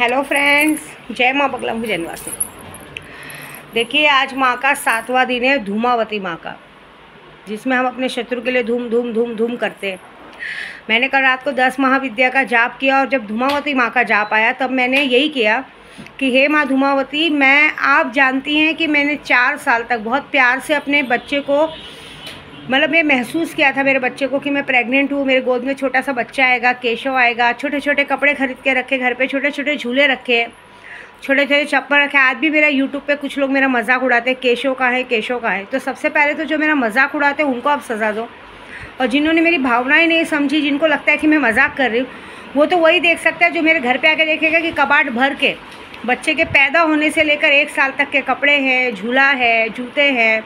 Hello friends, जय माँ बगलामुखी जनवासी। देखिए, आज माँ का 7वां दिन है, धूमावती माँ का, जिसमें हम अपने शत्रु के लिए धूम धूम धूम धूम करते हैं। मैंने कल रात को 10 महाविद्या का जाप किया और जब धूमावती माँ का जाप आया तब मैंने यही किया कि हे माँ धूमावती, आप जानती हैं कि मैंने 4 साल तक बहुत प्यार से अपने बच्चे को, मतलब मैं महसूस किया था मेरे बच्चे को कि मैं प्रेग्नेंट हूँ, मेरे गोद में छोटा सा बच्चा आएगा, केशव आएगा। छोटे छोटे कपड़े खरीद के रखे घर पे, छोटे छोटे झूले रखे, छोटे छोटे चप्पल रखे। आज भी मेरा यूट्यूब पे कुछ लोग मेरा मजाक उड़ाते हैं, केशव का है, केशव का है। तो सबसे पहले तो जो मेरा मजाक उड़ाते हैं उनको आप सज़ा दो, और जिन्होंने मेरी भावनाएं नहीं समझी, जिनको लगता है कि मैं मजाक कर रही हूँ, वो तो वही देख सकता है जो मेरे घर पे आके देखेगा कि कबाड़ भर के बच्चे के पैदा होने से लेकर 1 साल तक के कपड़े हैं, झूला है, जूते हैं,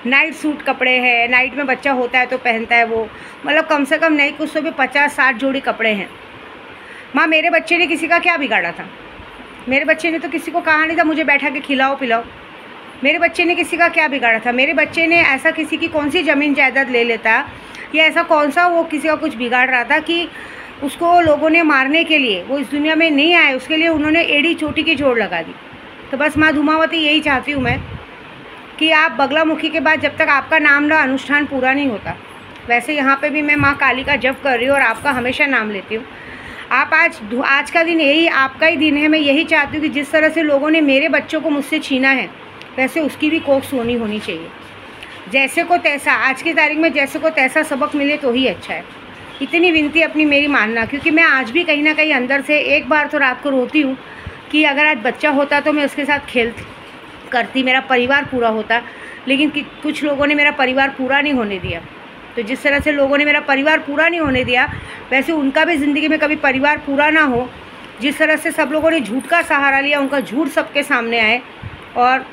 नाइट सूट कपड़े हैं, नाइट में बच्चा होता है तो पहनता है वो, मतलब कम से कम नहीं कुछ तो भी 50-60 जोड़ी कपड़े हैं। माँ, मेरे बच्चे ने किसी का क्या बिगाड़ा था? मेरे बच्चे ने तो किसी को कहा नहीं था मुझे बैठा के खिलाओ पिलाओ। मेरे बच्चे ने किसी का क्या बिगाड़ा था? मेरे बच्चे ने ऐसा किसी की कौन सी ज़मीन जायदाद ले लेता, या ऐसा कौन सा वो किसी का कुछ बिगाड़ रहा था कि उसको लोगों ने मारने के लिए, वो इस दुनिया में नहीं आए, उसके लिए उन्होंने एड़ी चोटी की जोड़ लगा दी। तो बस माँ धूमावती, यही चाहती हूँ मैं कि आप बगलामुखी के बाद जब तक आपका नाम ना अनुष्ठान पूरा नहीं होता, वैसे यहाँ पे भी मैं माँ काली का जप कर रही हूँ और आपका हमेशा नाम लेती हूँ। आप आज का दिन यही आपका ही दिन है। मैं यही चाहती हूँ कि जिस तरह से लोगों ने मेरे बच्चों को मुझसे छीना है, वैसे उसकी भी कोख सोनी होनी चाहिए। जैसे को तैसा, आज की तारीख में जैसे को तैसा सबक मिले तो ही अच्छा है। इतनी विनती अपनी मेरी मानना, क्योंकि मैं आज भी कहीं ना कहीं अंदर से एक बार तो रात को रोती हूँ कि अगर आज बच्चा होता तो मैं उसके साथ खेलती करती, मेरा परिवार पूरा होता। लेकिन कुछ लोगों ने मेरा परिवार पूरा नहीं होने दिया। तो जिस तरह से लोगों ने मेरा परिवार पूरा नहीं होने दिया, वैसे उनका भी ज़िंदगी में कभी परिवार पूरा ना हो। जिस तरह से सब लोगों ने झूठ का सहारा लिया, उनका झूठ सबके सामने आए और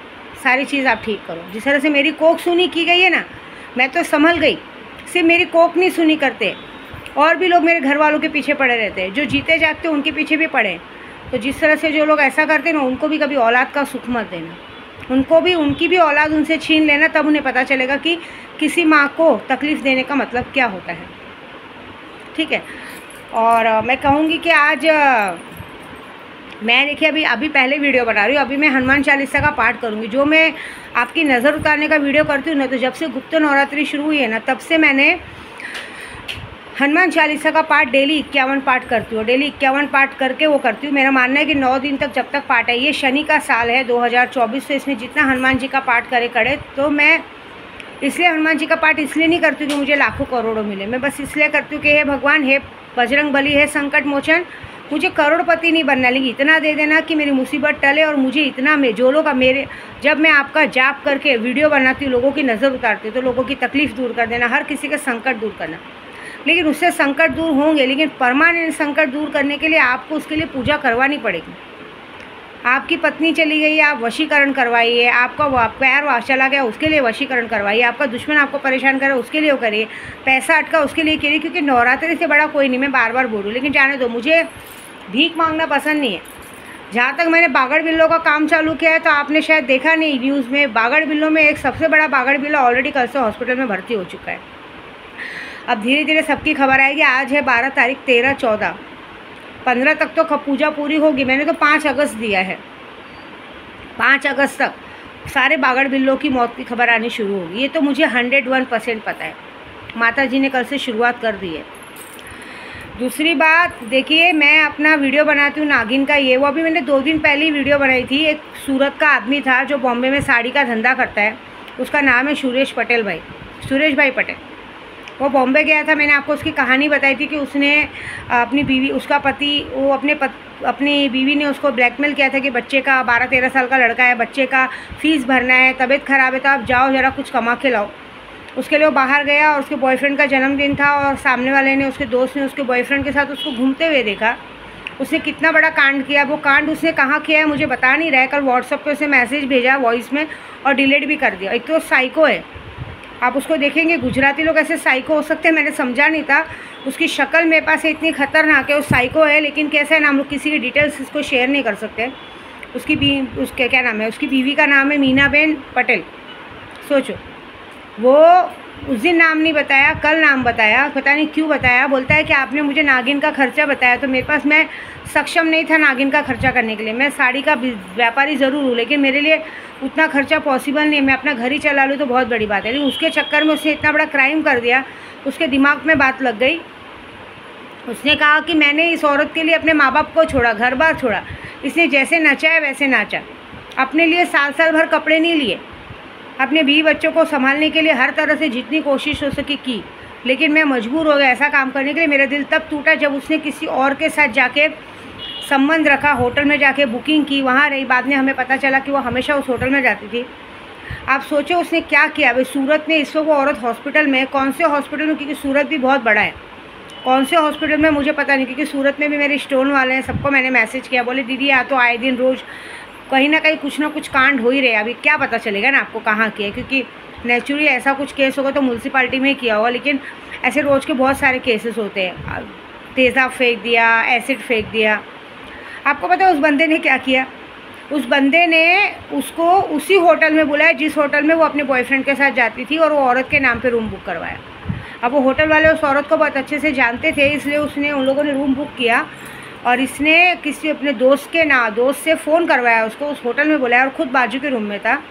सारी चीज़ आप ठीक करो। जिस तरह से मेरी कोख सुनी की गई है ना, मैं तो संभल गई। सिर्फ मेरी कोख नहीं सुनी करते, और भी लोग मेरे घर वालों के पीछे पड़े रहते हैं, जो जीते जागते उनके पीछे भी पड़े। तो जिस तरह से जो लोग ऐसा करते हैं ना, उनको भी कभी औलाद का सुख मत देना। उनकी भी औलाद उनसे छीन लेना, तब उन्हें पता चलेगा कि किसी माँ को तकलीफ़ देने का मतलब क्या होता है। ठीक है। और मैं कहूँगी कि आज मैं देखिए अभी पहले वीडियो बना रही हूँ। अभी मैं हनुमान चालीसा का पाठ करूँगी। जो मैं आपकी नज़र उतारने का वीडियो करती हूँ ना, तो जब से गुप्त नवरात्रि शुरू हुई है ना, तब से मैंने हनुमान चालीसा का पाठ डेली 51 पाठ करती हूँ। डेली 51 पाठ करके वो करती हूँ। मेरा मानना है कि 9 दिन तक जब तक पाठ है, ये शनि का साल है 2024, तो इसमें जितना हनुमान जी का पाठ करे तो मैं इसलिए हनुमान जी का पाठ इसलिए नहीं करती हूँ कि मुझे लाखों करोड़ों मिले। मैं बस इसलिए करती हूँ कि हे भगवान, हे बजरंग बली, हे संकट मोचन, मुझे करोड़पति नहीं बनना, लेकिन इतना दे देना कि मेरी मुसीबत टले। और मुझे इतना में जो लोग जब मैं आपका जाप करके वीडियो बनाती हूँ, लोगों की नज़र उतारती हूँ, तो लोगों की तकलीफ़ दूर कर देना, हर किसी का संकट दूर करना। लेकिन उससे संकट दूर होंगे, लेकिन परमानेंट संकट दूर करने के लिए आपको उसके लिए पूजा करवानी पड़ेगी। आपकी पत्नी चली गई, आप वशीकरण करवाइए। आपका पैर चला गया, उसके लिए वशीकरण करवाइए। आपका दुश्मन आपको परेशान करे, उसके लिए वो करिए। पैसा अटका, उसके लिए करिए। क्योंकि नवरात्रि से बड़ा कोई नहीं, मैं बार बार बोलूँ, लेकिन जाने दो, मुझे भीख मांगना पसंद नहीं है। जहाँ तक मैंने बागड़ बिल्लों का काम चालू किया है, तो आपने शायद देखा नहीं न्यूज़ में, बागड़ बिल्लों में एक सबसे बड़ा बागड़ बिल्ला ऑलरेडी कल से हॉस्पिटल में भर्ती हो चुका है। अब धीरे धीरे सबकी खबर आएगी। आज है 12 तारीख, 13, 14, 15 तक तो पूजा पूरी होगी। मैंने तो 5 अगस्त दिया है। 5 अगस्त तक सारे बागड़ बिल्लों की मौत की खबर आनी शुरू होगी। ये तो मुझे 101% पता है। माता जी ने कल से शुरुआत कर दी है। दूसरी बात, देखिए, मैं अपना वीडियो बनाती हूँ नागिन का, वो अभी मैंने 2 दिन पहले ही वीडियो बनाई थी। एक सूरत का आदमी था जो बॉम्बे में साड़ी का धंधा करता है, उसका नाम है सुरेश भाई पटेल। वो बॉम्बे गया था। मैंने आपको उसकी कहानी बताई थी कि उसने अपनी बीवी, उसका पति, वो अपनी बीवी ने उसको ब्लैकमेल किया था कि बच्चे का 12-13 साल का लड़का है, बच्चे का फ़ीस भरना है, तबीयत ख़राब है, तो आप जाओ ज़रा कुछ कमा के लाओ। उसके लिए वो बाहर गया और उसके बॉयफ्रेंड का जन्मदिन था, और सामने वाले ने, उसके दोस्त ने उसके बॉयफ्रेंड के साथ उसको घूमते हुए देखा। उसने कितना बड़ा कांड किया। वो कांड उसने कहाँ किया है मुझे बता नहीं रहा है। कल व्हाट्सएप पे उसने मैसेज भेजा वॉइस में, और डिलीट भी कर दिया। एक तो साइको है, आप उसको देखेंगे, गुजराती लोग ऐसे साइको हो सकते हैं, मैंने समझा नहीं था। उसकी शक्ल मेरे पास इतनी खतरनाक है, वो साइको है। लेकिन कैसा है ना, हम लोग किसी की डिटेल्स इसको शेयर नहीं कर सकते। उसके क्या नाम है, उसकी बीवी का नाम है मीनाबेन पटेल। सोचो, वो उस दिन नाम नहीं बताया, कल नाम बताया, पता नहीं क्यों बताया। बोलता है कि आपने मुझे नागिन का खर्चा बताया, तो मेरे पास, मैं सक्षम नहीं था नागिन का खर्चा करने के लिए। मैं साड़ी का व्यापारी ज़रूर हूँ, लेकिन मेरे लिए उतना खर्चा पॉसिबल नहीं है। मैं अपना घर ही चला लूँ तो बहुत बड़ी बात है, लेकिन उसके चक्कर में उसने इतना बड़ा क्राइम कर दिया, उसके दिमाग में बात लग गई। उसने कहा कि मैंने इस औरत के लिए अपने माँ बाप को छोड़ा, घर बार छोड़ा। इसने जैसे नचा है वैसे नाचा, अपने लिए साल भर कपड़े नहीं लिए, अपने बीवी बच्चों को संभालने के लिए हर तरह से जितनी कोशिश हो सके की, लेकिन मैं मजबूर हो गया ऐसा काम करने के लिए। मेरा दिल तब टूटा जब उसने किसी और के साथ जाके संबंध रखा, होटल में जाके बुकिंग की, वहाँ रही। बाद में हमें पता चला कि वो हमेशा उस होटल में जाती थी। आप सोचो उसने क्या किया। भाई सूरत में इस वक्त वो औरत हॉस्पिटल में, कौन से हॉस्पिटल में, क्योंकि सूरत भी बहुत बड़ा है, कौन से हॉस्पिटल में मुझे पता नहीं, क्योंकि सूरत में भी मेरे स्टोन वाले हैं, सबको मैंने मैसेज किया। बोले दीदी या तो आए दिन रोज़ कहीं ना कहीं कुछ ना कुछ कांड हो ही रहे। अभी क्या पता चलेगा ना आपको कहाँ किया, क्योंकि नेचुरली ऐसा कुछ केस होगा तो म्यूनसिपाल्टी में ही किया होगा, लेकिन ऐसे रोज़ के बहुत सारे केसेस होते हैं। तेज़ाब फेंक दिया, एसिड फेंक दिया। आपको पता है उस बंदे ने क्या किया? उस बंदे ने उसको उसी होटल में बुलाया जिस होटल में वो अपने बॉयफ्रेंड के साथ जाती थी, और वो औरत के नाम पे रूम बुक करवाया। अब वो होटल वाले उस औरत को बहुत अच्छे से जानते थे, इसलिए उसने, उन लोगों ने रूम बुक किया, और इसने किसी अपने दोस्त से फ़ोन करवाया, उसको उस होटल में बुलाया, और ख़ुद बाजू के रूम में था।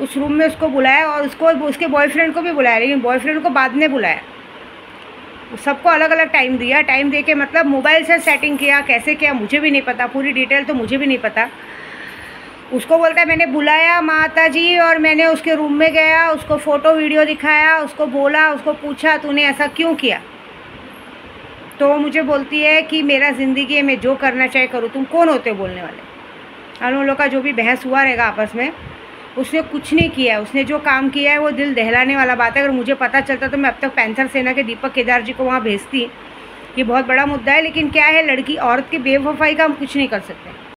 उस रूम में उसको बुलाया, और उसको, उसके बॉयफ्रेंड को भी बुलाया, लेकिन बॉयफ्रेंड को बाद में बुलाया। सबको अलग अलग टाइम दिया। टाइम दे के मतलब मोबाइल से सेटिंग किया, कैसे किया मुझे भी नहीं पता, पूरी डिटेल तो मुझे भी नहीं पता। उसको बोलता है मैंने बुलाया माता जी, और मैंने उसके रूम में गया, उसको फ़ोटो वीडियो दिखाया, उसको बोला, उसको पूछा तूने ऐसा क्यों किया, तो वो मुझे बोलती है कि मेरा ज़िंदगी में जो करना चाहे करो। तुम कौन होते हो बोलने वाले? और उन लोग का जो भी बहस हुआ रहेगा आपस में, उसने कुछ नहीं किया है। उसने जो काम किया है वो दिल दहलाने वाला बात है। अगर मुझे पता चलता तो मैं अब तक पैंथर सेना के दीपक केदार जी को वहाँ भेजती। ये बहुत बड़ा मुद्दा है, लेकिन क्या है, लड़की औरत की बेवफाई का हम कुछ नहीं कर सकते।